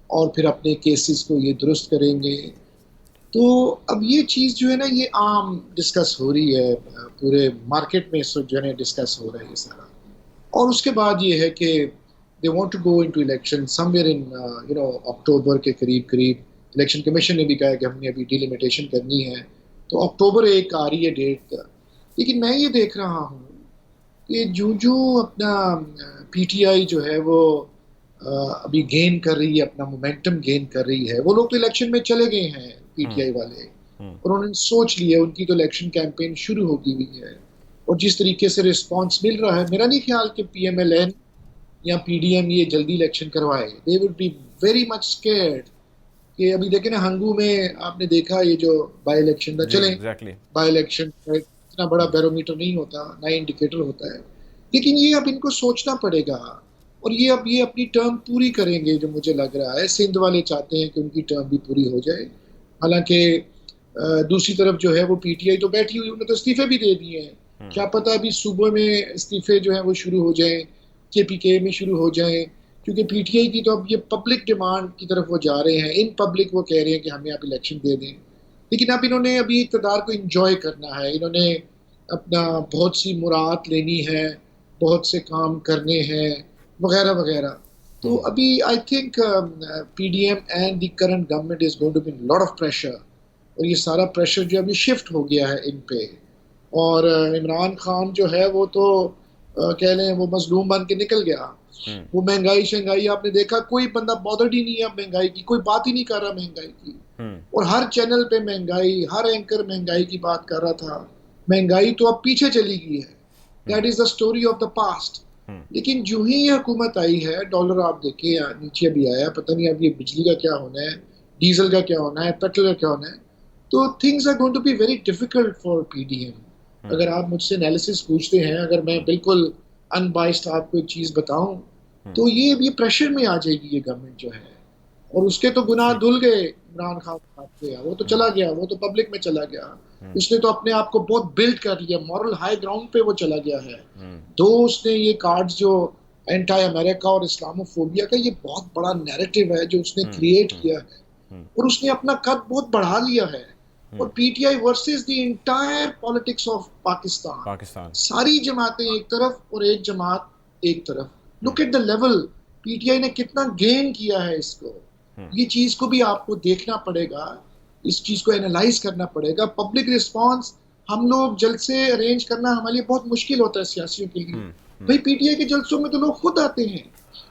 S2: और फिर अपने केसेस को ये दुरुस्त करेंगे। तो अब ये चीज़ जो है ना, ये आम डिस्कस हो रही है, पूरे मार्केट में इस वक्त जो है डिस्कस हो रहा है ये सारा। और उसके बाद ये है कि they want to go into election somewhere in October के करीब। इलेक्शन कमीशन ने भी कहा कि हमने अभी डिलिमिटेशन करनी है, तो अक्टूबर 1 आ रही है डेट। लेकिन मैं ये देख रहा हूँ कि जो अपना पीटीआई जो है वो अभी गेन कर रही है, अपना मोमेंटम गेन कर रही है। वो लोग तो इलेक्शन में चले गए हैं पीटीआई वाले, और उन्होंने सोच लिया, उनकी तो इलेक्शन कैंपेन शुरू हो गई हुई है। और जिस तरीके से रिस्पांस मिल रहा है, मेरा नहीं ख्याल कि पीएमएलएन या पीडीएम ये जल्दी इलेक्शन करवाए। They would be very much scared कि अभी देखें ना, हंगू में आपने देखा ये जो बाई इलेक्शन था, चले बाई इलेक्शन इतना बड़ा बैरोमीटर नहीं होता, ना इंडिकेटर होता है, लेकिन ये अब इनको सोचना पड़ेगा। और ये अब ये अपनी टर्म पूरी करेंगे, जो मुझे लग रहा है। सिंध वाले चाहते हैं कि उनकी टर्म भी पूरी हो जाए, हालांकि दूसरी तरफ जो है वो पीटीआई तो बैठी हुई, उन्होंने तो इस्तीफे भी दे दिए हैं। क्या पता अभी सुबह में इस्तीफे जो है वो शुरू हो जाएं, केपीके में शुरू हो जाएं, क्योंकि पीटीआई की तो अब ये पब्लिक डिमांड की तरफ वो जा रहे हैं। इन पब्लिक वो कह रहे हैं कि हमें आप इलेक्शन दे दें, लेकिन अब इन्होंने अभी इक़्तिदार को इंजॉय करना है, इन्होंने अपना बहुत सी मुराद लेनी है, बहुत से काम करने हैं वगैरह वगैरह। तो अभी I think PDM and the current government is going to be lot of pressure, और ये सारा प्रेशर जो अभी शिफ्ट हो गया है इन पे। और इमरान खान जो है वो तो कह लें वो मजलूम बन के निकल गया। वो महंगाई शंगाई आपने देखा, कोई बंदा बॉदर्ड ही नहीं है महंगाई की, कोई बात ही नहीं कर रहा महंगाई की। और हर चैनल पे महंगाई, हर एंकर महंगाई की बात कर रहा था। महंगाई तो अब पीछे चली गई है, that is the story of the past. लेकिन जो ही ये हुकूमत आई है, डॉलर आप देखें नीचे भी आया, पता नहीं अब ये बिजली का क्या होना है, डीजल का क्या होना है, पेट्रोल का क्या होना है। तो things are going to be very difficult for PDM. अगर आप मुझसे एनालिसिस पूछते हैं, अगर मैं बिल्कुल अनबाइस्ड आपको एक चीज़ बताऊं, तो ये प्रेशर में आ जाएगी ये गवर्नमेंट जो है। और उसके तो गुनाह धुल गए इमरान खान साहब, वो तो चला गया, वो तो पब्लिक में चला गया, उसने तो अपने आप को बहुत बिल्ड कर लिया, मॉरल हाई ग्राउंड पे वो चला गया है। दो उसने ये कार्ड्स जो एंटी अमेरिका और इस्लामोफोबिया का, ये बहुत बड़ा नैरेटिव है जो उसने क्रिएट किया है, और उसने अपना कद बहुत बढ़ा लिया है। और PTI versus the entire politics of Pakistan, सारी जमातें एक तरफ और एक जमात एक तरफ। Look at the level, PTI ने कितना गेन किया है इसको। ये चीज को भी आपको देखना पड़ेगा, इस चीज को एनालाइज करना पड़ेगा। पब्लिक रिस्पांस हम लोग जलसे अरेंज करना हमारे लिए बहुत मुश्किल होता है सियासियों के लिए। भाई पीटीआई के जलसों में तो लोग खुद आते हैं,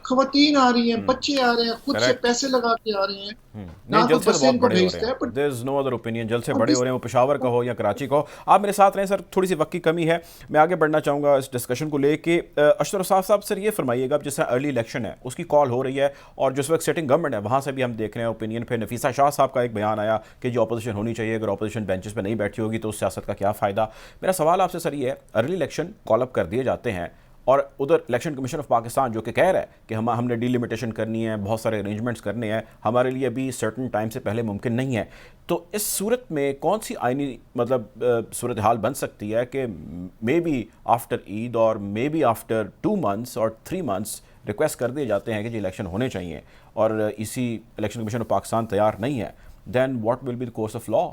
S2: खवातीन आ रही हैं, बच्चे आ रहे हैं, खुद से पैसे लगा के आ रहे हैं, ना
S1: नहीं,
S2: तो
S1: जलसे तो
S2: बसें
S1: बहुत
S2: इनको
S1: बड़े हो
S2: भेजते
S1: रहे
S2: हैं।
S1: हैं, there is no other opinion. जलसे
S2: और
S1: बड़े
S2: जिस
S1: हो रहे हैं, वो पेशावर का हो या कराची का हो। आप मेरे साथ रहें सर, थोड़ी सी वक्त की कमी है, मैं आगे बढ़ना चाहूँगा इस डिस्कशन को लेके। अशरफ साहब सर ये फरमाइएगा, अब जिस तरह अर्ली इलेक्शन है उसकी कॉल हो रही है और जिस वक्त सेटिंग गवर्नमेंट है वहाँ से भी हम देख रहे हैं ओपिनियन पे नफीसा शाह साहब का एक बयान आया कि जो अपोजिशन होनी चाहिए, अगर अपोजिशन बेंचेस पे नहीं बैठी होगी तो उस सियासत का क्या फ़ायदा। मेरा सवाल आपसे सर ये है, अर्ली इलेक्शन कॉल अप कर दिए जाते हैं और उधर इलेक्शन कमीशन ऑफ पाकिस्तान जो कि कह रहा है कि हमने डिलिमिटेशन करनी है, बहुत सारे अरेंजमेंट्स करने हैं, हमारे लिए अभी सर्टन टाइम से पहले मुमकिन नहीं है। तो इस सूरत में कौन सी आइनी मतलब सूरत हाल बन सकती है कि मे बी आफ्टर ईद और मे बी आफ्टर 2 months और 3 months रिक्वेस्ट कर दिए जाते हैं कि जी इलेक्शन होने चाहिए और इसी इलेक्शन कमीशन ऑफ पाकिस्तान तैयार नहीं है, then what will be the course of law?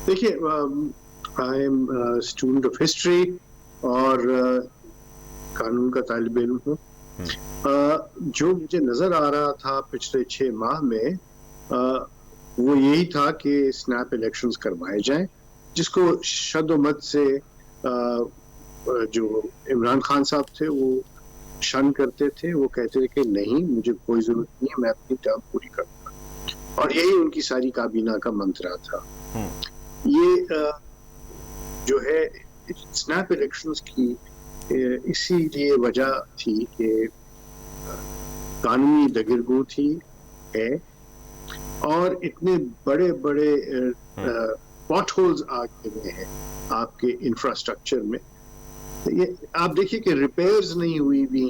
S3: देखिए, I am student of history और कानून का तालिब इल्म हूँ। जो मुझे नजर आ रहा था पिछले 6 माह में वो यही था कि स्नैप इलेक्शंस करवाए जाएं, जिसको शद-ओ-मत से जो इमरान खान साहब थे वो शन करते थे। वो कहते थे कि नहीं, मुझे कोई जरूरत नहीं है, मैं अपनी टर्म पूरी करूंगा, और यही उनकी सारी काबीना का मंत्रा था। ये जो है स्नैप इलेक्शंस की इसीलिए वजह थी कि कानूनी दगिरगू थी है, और इतने बड़े बड़े पॉट होल्स आ गए हैं आपके इंफ्रास्ट्रक्चर में। ये आप देखिए कि रिपेयर्स नहीं हुई भी,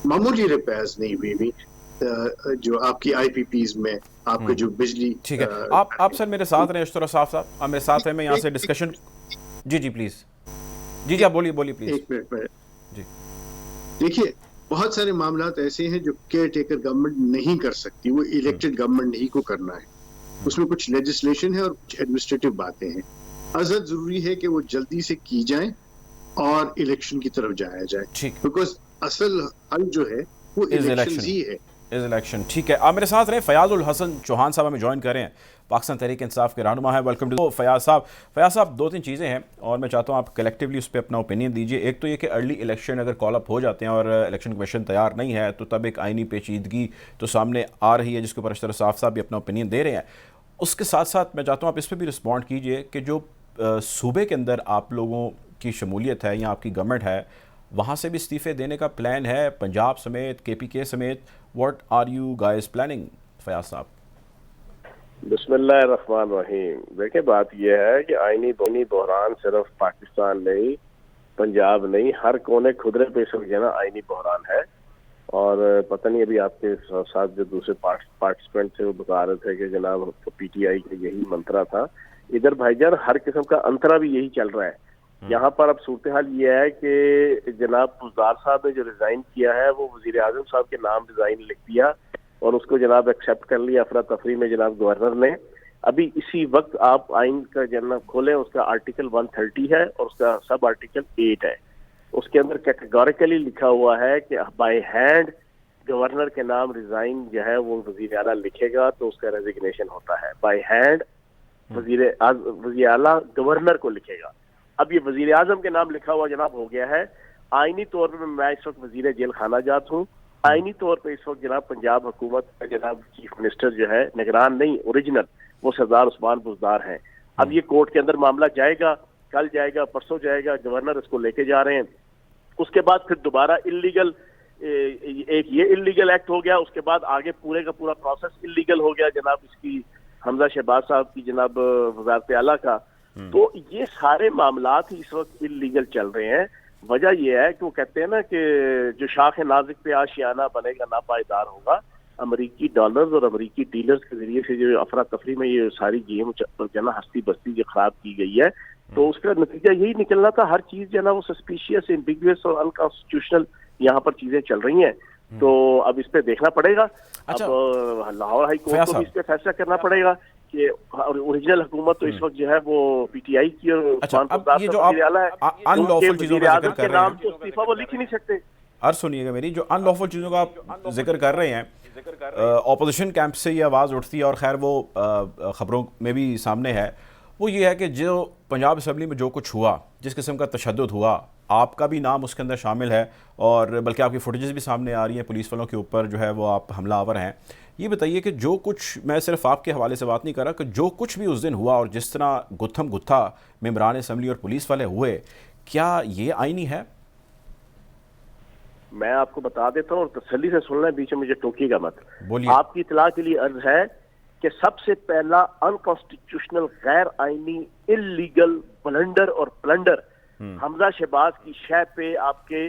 S3: मामूली रिपेयर्स नहीं हुई भी, जो आपकी आईपीपीज में आपके जो बिजली।
S1: ठीक है, आप सर मेरे साथ रहे, अशरफ साहब आप मेरे साथ हैं, मैं यहाँ से डिस्कशन। जी प्लीज, जी आप बोलिए प्लीज।
S3: एक मिनट
S1: जी।
S3: देखिए, बहुत सारे मामलात ऐसे हैं जो केयर टेकर गवर्नमेंट नहीं कर सकती, वो इलेक्टेड गवर्नमेंट ही को करना है। उसमें कुछ लेजिस्लेशन है और कुछ एडमिनिस्ट्रेटिव बातें हैं। अज़द जरूरी है कि वो जल्दी से की जाए और इलेक्शन की तरफ जाया जाए, बिकॉज असल हल जो है वो इलेक्शन ही है।
S1: इलेक्शन, ठीक है। आप मेरे साथ रहे, फयाजुल हसन चौहान साहब हमें ज्वाइन करें, पाकिस्तान तहरीक इंसाफ के रहनुमा है। वेलकम टू फयाज साहब 2-3 चीज़ें हैं और मैं चाहता हूँ आप कलेक्टिवली उस पर अपना ओपिनियन दीजिए। एक तो ये कि अर्ली इलेक्शन अगर कॉल अप हो जाते हैं और इलेक्शन कमीशन तैयार नहीं है तो तब एक आइनी पेचीदगी तो सामने आ रही है जिसके ऊपर अशरफ साहब भी अपना ओपिनियन दे रहे हैं। उसके साथ साथ मैं चाहता हूँ आप इस पर भी रिस्पॉन्ड कीजिए कि जो सूबे के अंदर आप लोगों की शमूलियत है या आपकी गवर्नमेंट है, वहाँ से भी इस्तीफ़े देने का प्लान है, पंजाब समेत KPK समेत। What are you guys planning? Fayaz साहब।
S5: बिस्मिल्लाहिर्रहमानिर्रहीम। देखिए, बात यह है कि आईनी बहरान सिर्फ पाकिस्तान नहीं, पंजाब नहीं, हर कोने खुदरे पे इस वक्त ना आईनी बहरान है। और पता नहीं, अभी आपके साथ जो दूसरे पार्टिसिपेंट थे वो बता रहे थे कि जनाब PTI का यही मंत्रा था। इधर भाईजान हर किस्म का अंतरा भी यही चल रहा है। यहाँ पर अब सूरत हाल ये है कि जनाब बुज़दार साहब ने जो रिजाइन किया है वो वजीर आजम साहब के नाम रिजाइन लिख दिया और उसको जनाब एक्सेप्ट कर लिया अफरा तफरी में जनाब गवर्नर ने। अभी इसी वक्त आप आइन का जनाब खोलें, उसका आर्टिकल 130 है और उसका सब आर्टिकल 8 है। उसके अंदर कैटेगोरिकली लिखा हुआ है कि बाय हैंड गवर्नर के नाम रिजाइन जो है वो वजीर आला लिखेगा तो उसका रेजिग्नेशन होता है। बाय हैंड वजीर आला गवर्नर को लिखेगा। अब ये वजीर आजम के नाम लिखा हुआ जनाब हो गया है। आईनी तौर पर मैं इस वक्त वजीर जेल खाना जात हूँ। आईनी तौर पर इस वक्त जनाब पंजाब हुकूमत का जनाब चीफ मिनिस्टर जो है, निगरान नहीं ओरिजिनल, वो सरदार उस्मान बुज़दार हैं। अब ये कोर्ट के अंदर मामला जाएगा, कल जाएगा, परसों जाएगा, गवर्नर इसको लेके जा रहे हैं। उसके बाद फिर दोबारा इल्लीगल, एक ये इल्लीगल एक्ट हो गया, उसके बाद आगे पूरे का पूरा प्रोसेस इल्लीगल हो गया जनाब इसकी हमजा शहबाज साहब की जनाब वज़ारत आला का। तो ये सारे मामलात ही इस वक्त इल्लीगल चल रहे हैं। वजह यह है कि वो कहते हैं ना कि जो शाख नाजिक पे आशियाना बनेगा ना पायदार होगा। अमरीकी डॉलर्स और अमरीकी डीलर्स के जरिए से जो अफरा तफरी में ये सारी गेम जना हस्ती बस्ती जो खराब की गई है, तो उसका नतीजा यही निकलना था। हर चीज जो है ना वो सस्पिशियस, एम्बिगुअस और अनकॉन्स्टिट्यूशनल यहाँ पर चीजें चल रही हैं। तो अब इस पे देखना पड़ेगा।
S1: अच्छा,
S5: अब लाहौर हाई कोर्ट को भी इस पे फैसला करना पड़ेगा कि ओरिजिनल हुकूमत तो इस वक्त जो है वो PTI की और
S1: उस्मान बुज़दार
S5: जो अनलॉफुल
S1: चीजों का जिक्र कर रहे हैं,
S5: तो इस्तीफा वो लिख ही नहीं सकते।
S1: अर्ज सुनिएगा मेरी, जो अनलॉफुल चीज़ों का आप जिक्र कर रहे हैं, ऑपोजिशन कैंप से ये आवाज़ उठती है और खैर वो ख़बरों में भी सामने है, वो ये है कि जो पंजाब असम्बली में जो कुछ हुआ, जिस किस्म का तशद्दुद हुआ, आपका भी नाम उसके अंदर शामिल है और बल्कि आपकी फुटेजेस भी सामने आ रही हैं पुलिस वालों के ऊपर जो है वो आप हमलावर हैं। ये बताइए कि जो कुछ, मैं सिर्फ आपके हवाले से बात नहीं कर रहा, कि जो कुछ भी उस दिन हुआ और जिस तरह गुत्थम गुत्था मेंबरान असम्बली और पुलिस वाले हुए, क्या ये आईनी है?
S5: मैं आपको बता देता हूँ और तसल्ली से सुन लें, बीच में मुझे टोकिएगा मत।
S1: बोलिए।
S5: आपकी इतला के लिए अर्ज है कि सबसे पहला अनकॉन्स्टिट्यूशनल, गैर आईनी, इलीगल ब्लंडर और प्लंडर हमजा शहबाज की शय पे आपके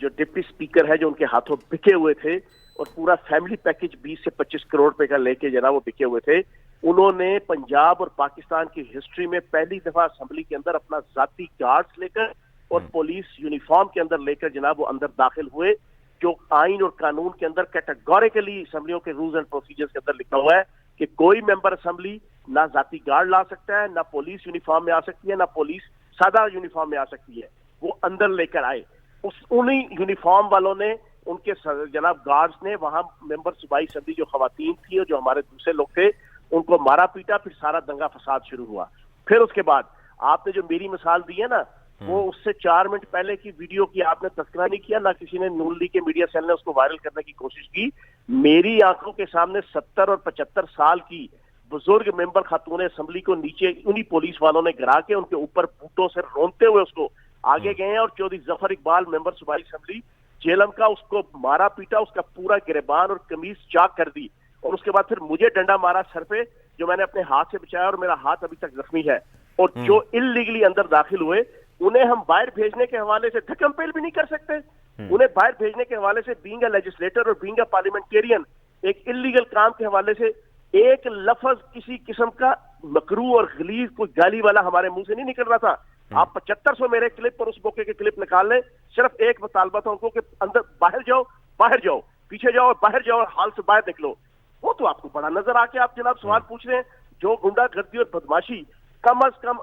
S5: जो डिप्टी स्पीकर है जो उनके हाथों बिके हुए थे और पूरा फैमिली पैकेज 20 से 25 करोड़ रुपए का लेके जना वो बिके हुए थे, उन्होंने पंजाब और पाकिस्तान की हिस्ट्री में पहली दफा असेंबली के अंदर अपना जाती गार्ड्स लेकर और पुलिस यूनिफॉर्म के अंदर लेकर जनाब वो अंदर दाखिल हुए, जो आइन और कानून के अंदर कैटेगोरिकली असेंबलियों के रूल्स एंड प्रोसीजर्स के अंदर लिखा हुआ है कि कोई मेंबर असेंबली ना जाती गार्ड ला सकता है, ना पुलिस यूनिफॉर्म में आ सकती है, ना पुलिस सादा यूनिफॉर्म में आ सकती है। वो अंदर लेकर आए, उन्हीं यूनिफॉर्म वालों ने, उनके जनाब गार्ड्स ने वहां मेंबर सूबाई असेंबली जो खवातीन थी और जो हमारे दूसरे लोग थे उनको मारा पीटा, फिर सारा दंगा फसाद शुरू हुआ। फिर उसके बाद आपने जो मेरी मिसाल दी है ना, वो उससे 4 मिनट पहले की वीडियो की आपने तस्करा नहीं किया, ना किसी ने नून लीग के मीडिया सेल ने उसको वायरल करने की कोशिश की। मेरी आंखों के सामने 70 और 75 साल की बुजुर्ग मेंबर खातून असेंबली को नीचे उन्हीं पुलिस वालों ने गिरा के उनके ऊपर बूटों से रोनते हुए उसको आगे गए हैं और चौधरी जफर इकबाल मेंबर सूबाई असेंबली जेलम का उसको मारा पीटा, उसका पूरा गिरबान और कमीज चाक कर दी और उसके बाद फिर मुझे डंडा मारा सर पे, जो मैंने अपने हाथ से बचाया और मेरा हाथ अभी तक जख्मी है। और जो इलीगली अंदर दाखिल हुए उन्हें हम बाहर भेजने के हवाले से धक्कम-पेल भी नहीं कर सकते। उन्हें बाहर भेजने के हवाले से बीइंग अ लेजिस्लेटर और बीइंग अ पार्लियामेंटेरियन एक इलीगल काम के हवाले से एक लफ्ज किसी किस्म का मकरू और गलीज कोई गाली वाला हमारे मुंह से नहीं निकल रहा था। आप 7500 मेरे क्लिप और उस मौके के क्लिप निकाल लें, सिर्फ एक मुतालबा था उनको कि अंदर बाहर जाओ, पीछे जाओ और बाहर जाओ और हाल से बाहर निकलो। वो तो आपको बड़ा नजर आके आप जनाब सवाल पूछ रहे हैं। जो गुंडागर्दी और बदमाशी, कम अज कम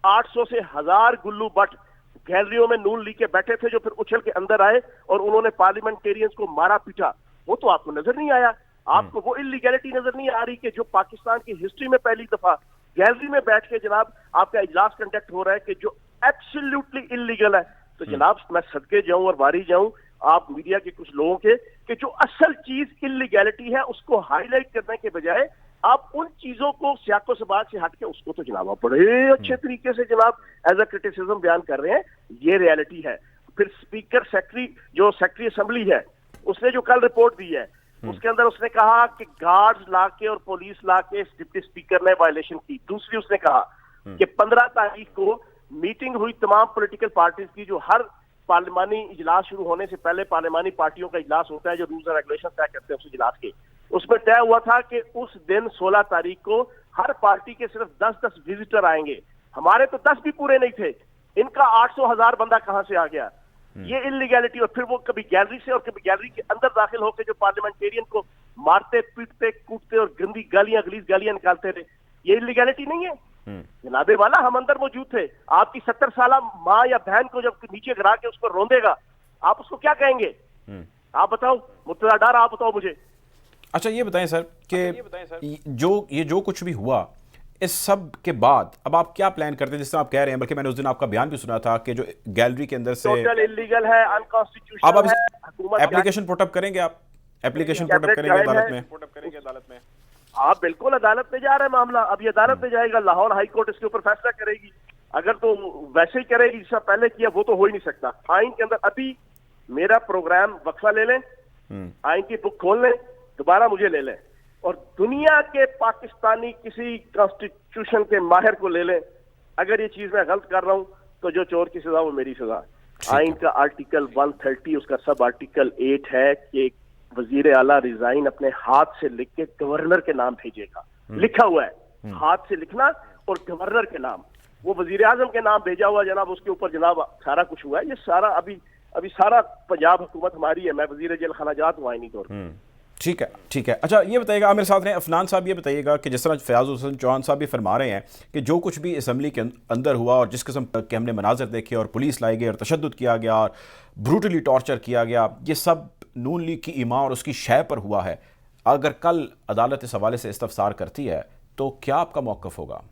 S5: 800 से 1000 गुल्लू बट गैलरियों में नून ली के बैठे थे जो फिर उछल के अंदर आए और उन्होंने पार्लियामेंटेरियंस को मारा पीटा, वो तो आपको नजर नहीं आया। आपको वो इलीगैलिटी नजर नहीं आ रही कि जो पाकिस्तान की हिस्ट्री में पहली दफा गैलरी में बैठ के जनाब आपका इजलास कंडक्ट हो रहा है कि जो एब्सोल्युटली इलीगल है। तो जनाब मैं सदके जाऊं और वारी जाऊं आप मीडिया के कुछ लोगों के कि जो असल चीज इलीगैलिटी है उसको हाईलाइट करने के बजाय आप उन चीजों को सियाको सबाक से हट के उसको तो जनाब आप बड़े अच्छे तरीके से जनाब एज अ क्रिटिसिज्म बयान कर रहे हैं। ये रियलिटी है। फिर स्पीकर सेक्रेटरी असेंबली है, उसने जो कल रिपोर्ट दी है उसके अंदर उसने कहा कि गार्ड्स लाके और पुलिस लाके डिप्टी स्पीकर ने वायलेशन की। दूसरी उसने कहा कि 15 तारीख को मीटिंग हुई तमाम पॉलिटिकल पार्टीज की, जो हर पार्लिमानी इजलास शुरू होने से पहले पार्लिमानी पार्टियों का इजलास होता है जो रूल्स एंड रेगुलेशन तय करते हैं उस इजलास के। उसमें तय हुआ था कि उस दिन 16 तारीख को हर पार्टी के सिर्फ 10-10 विजिटर आएंगे। हमारे तो 10 भी पूरे नहीं थे, इनका 800,000 बंदा कहां से आ गया? ये इलीगैलिटी। और फिर वो कभी गैलरी से और कभी गैलरी के अंदर दाखिल होकर जो पार्लियामेंटेरियन को मारते पीटते कूटते और गंदी गलीज गालियां निकालते रहे, ये इलीगैलिटी नहीं है? जनाबे वाला हम अंदर मौजूद थे। आपकी 70 साल माँ या बहन को जब नीचे गिरा के उसको रोंदेगा, आप उसको क्या कहेंगे? आप बताओ मुर्तजा डार, आप बताओ मुझे।
S1: अच्छा ये बताएं सर कि जो कुछ भी हुआ इस सब के बाद अब आप क्या प्लान करते हैं? जिस तरह आप कह रहे हैं, बल्कि मैंने उस दिन आपका बयान भी सुना था कि जो गैलरी के अंदर से
S5: टोटल इलीगल है, अनकॉन्स्टिट्यूशनल है।
S1: हुकूमत एप्लीकेशन पुटअप करेंगे, आप एप्लीकेशन पुटअप करेंगे अदालत में?
S5: आप बिल्कुल अदालत में जा रहे हैं मामला, अब ये अदालत में जाएगा, लाहौर हाई कोर्ट इसके ऊपर फैसला करेगी। अगर तो वैसे ही करेगी जैसा पहले किया, वो तो हो ही नहीं सकता। आइन के अंदर अभी मेरा प्रोग्राम वक्फा ले लें, आइन की बुक खोल लें, दोबारा मुझे ले लें और दुनिया के पाकिस्तानी किसी कॉन्स्टिट्यूशन के माहिर को ले लें। अगर ये चीज मैं गलत कर रहा हूं तो जो चोर की सजा वो मेरी सजा। आइन का आर्टिकल 130 उसका सब आर्टिकल 8 है कि वजीर आला रिजाइन अपने हाथ से लिख के गवर्नर के नाम भेजेगा। लिखा हुआ है, हाथ से लिखना और गवर्नर के नाम, वो वजीर आजम के नाम भेजा हुआ जनाब, उसके ऊपर जनाब सारा कुछ हुआ है। ये सारा अभी सारा पंजाब हुकूमत हमारी है, मैं वजीर जेल खानाजात हूँ आइनी तौर पर।
S1: ठीक है। अच्छा ये बताइएगा, मेरे साथ हैं अफनान साहब, ये बताइएगा कि जिस तरह फयाज हुसैन चौहान साहब भी फरमा रहे हैं कि जो कुछ भी असम्बली के अंदर हुआ और जिस किस्म के हमने मनाजर देखे और पुलिस लाई गई और तशद्दुद किया गया और ब्रूटली टॉर्चर किया गया, ये सब नून लीग की ईमा और उसकी शय पर हुआ है। अगर कल अदालत इस हवाले से इस्तफसार करती है तो क्या आपका मौक़िफ़ होगा?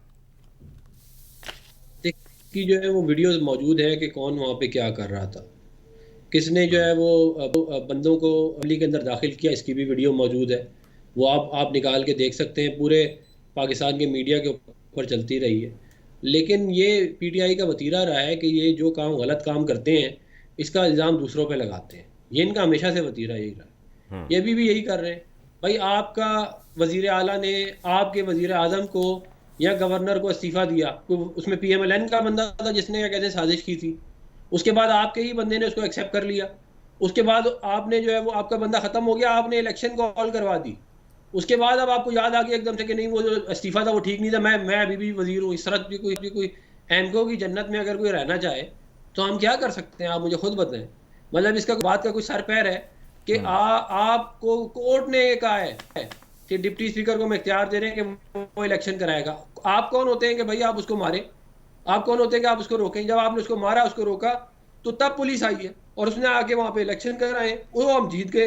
S4: इसकी जो है वो वीडियोस मौजूद है कि कौन वहाँ पे क्या कर रहा था, किसने जो है वो बंदों को अमली के अंदर दाखिल किया, इसकी भी वीडियो मौजूद है। वो आप निकाल के देख सकते हैं, पूरे पाकिस्तान के मीडिया के ऊपर चलती रही है। लेकिन ये पीटीआई का वतीरा रहा है कि ये जो काम गलत काम करते हैं इसका इल्ज़ाम दूसरों पे लगाते हैं। ये इनका हमेशा से वतीरा यही रहा है। ये भी यही कर रहे हैं। भाई आपका वज़ीर आला ने आपके वज़ीर आज़म को या गवर्नर को इस्तीफ़ा दिया, उसमें PMLN का बंदा था जिसने क्या कहते हैं साजिश की थी, उसके बाद आपके ही बंदे ने उसको एक्सेप्ट कर लिया, उसके बाद आपने जो है वो आपका बंदा ख़त्म हो गया, आपने इलेक्शन कॉल करवा दी, उसके बाद अब आपको याद आ गया एकदम से कि नहीं वो जो इस्तीफ़ा था वो ठीक नहीं था, मैं अभी भी वज़ीर हूँ। इस तरह की कोई एमको की जन्नत में अगर कोई रहना चाहे तो हम क्या कर सकते हैं, आप मुझे खुद बताएं। मतलब इसका बात का कोई सर पैर है कि आपको कोर्ट ने कहा है कि डिप्टी स्पीकर को हम इख्तियार दे रहे हैं कि वो इलेक्शन कराएगा। आप कौन होते हैं कि भाई आप उसको मारें? आप कौन होते हैं कि आप उसको रोकें? जब आपने उसको मारा, उसको रोका, तो तब पुलिस आई है और उसने आके वहाँ पे इलेक्शन कराए, वो हम जीत गए।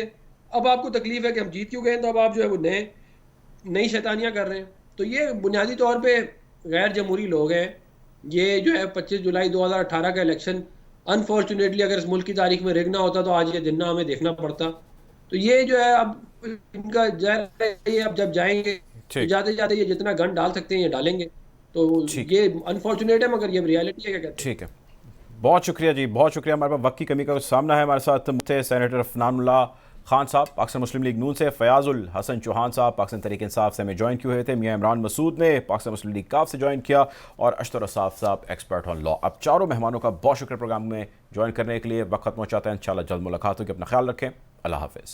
S4: अब आपको तकलीफ है कि हम जीत क्यों गए, तो अब आप जो है वो नई शैतानियाँ कर रहे हैं। तो ये बुनियादी तौर पे गैर जमहूरी लोग हैं। ये जो है 25 जुलाई 2018 का इलेक्शन अनफॉर्चुनेटली अगर इस मुल्क की तारीख में रिग ना होता तो आज ये दिन ना हमें देखना पड़ता। तो ये जो है अब इनका ज़ाहिर है, ये अब जब जाएंगे तो जाते जाते ये जितना गन डाल सकते हैं ये डालेंगे। तो ये अनफॉर्चुनेट है मगर ये रियलिटी है। क्या कहते हैं?
S1: ठीक है, बहुत शुक्रिया जी, बहुत शुक्रिया। हमारे पास वक्त की कमी का कुछ सामना है। हमारे साथ थे सेनेटर अफनानुल्लाह खान साहब पाकिस्तान मुस्लिम लीग नून से, फयाजुल हसन चौहान साहब पाकिस्तान तहरीक इंसाफ से हमें ज्वाइन किए हुए थे, मियां इमरान मसूद ने पाकिस्तान मुस्लिम लीग काफ से ज्वाइन किया, और अशतर असाफ साहब एक्सपर्ट ऑन लॉ। अब चारों मेहमानों का बहुत शुक्रिया प्रोग्राम में ज्वाइन करने के लिए। वक्त खत्म हो जाता है, इंशाल्लाह जल्द मुलाकात होगी। अपना ख्याल रखें, अल्लाह हाफिज़।